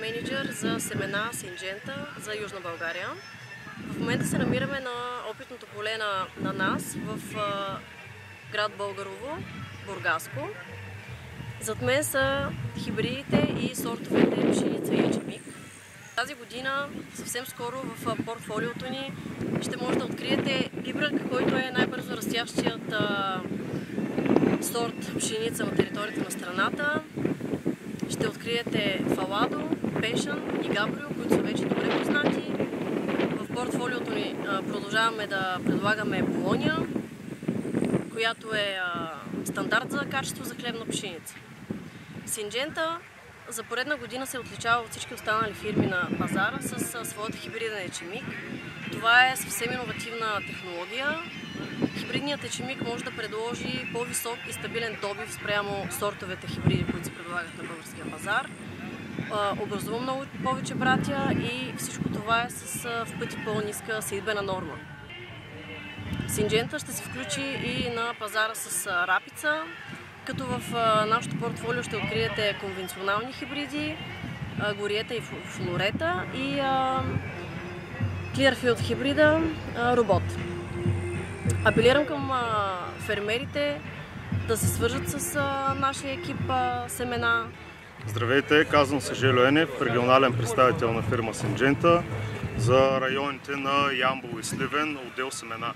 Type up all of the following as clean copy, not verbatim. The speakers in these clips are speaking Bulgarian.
мениджър за семена Синджента за Южна България. В момента се намираме на опитното поле на нас в град Българово, Бургаско. Зад мен са хибридите и сортовете пшеница и ечемик. Тази година, съвсем скоро в портфолиото ни ще може да откриете пибрък, който е най-бързо растящият сорт пшеница на територията на страната. Ще откриете Фаладо, Пешън и Габрио, които са вече добре познати. В портфолиото ни продължаваме да предлагаме Болония, която е стандарт за качество за хлебна пшеница. Синджента за поредна година се отличава от всички останали фирми на пазара с своята хибриден ечемик. Това е съвсем иновативна технология. Хибридният ечемик може да предложи по-висок и стабилен добив спрямо сортовете хибриди, които се предлагат на българския пазар. Образува много повече братя и всичко това е с в пъти по-ниска сеитбена норма. Синджента ще се включи и на пазара с рапица, като в нашото портфолио ще откриете конвенционални хибриди, гориета и флорета и Clearfield хибрида робот. Апелирам към фермерите да се свържат с нашия екип семена. Здравейте, казвам се Желю Енев, регионален представител на фирма Синджента за районите на Ямбол и Сливен, отдел семена.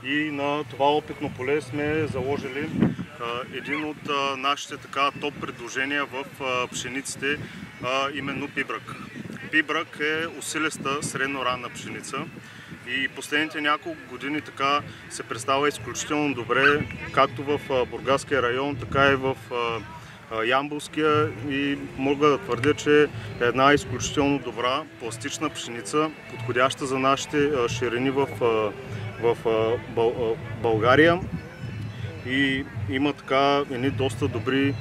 И на това опитно поле сме заложили един от нашите топ предложения в пшениците, именно пибрък. Пибрък е усилиста средно-ранна пшеница и последните няколко години така се представя изключително добре, както в Бургаския район, така и в Ямболския, и мога да твърдя, че е една изключително добра пластична пшеница, подходяща за нашите ширини в България, и има така едни доста добри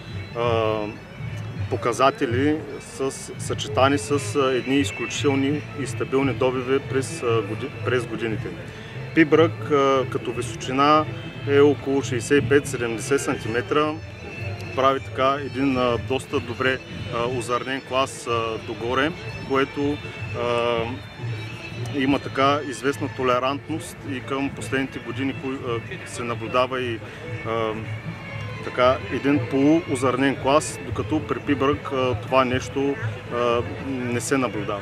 показатели, съчетани с едни изключителни и стабилни добиви през годините. Пибрък като височина е около 65-70 см. Прави така един доста добре озърнен клас догоре, което има така известна толерантност и към последните години се наблюдава и така един полуозърнен клас, докато при пибрък това нещо не се наблюдава.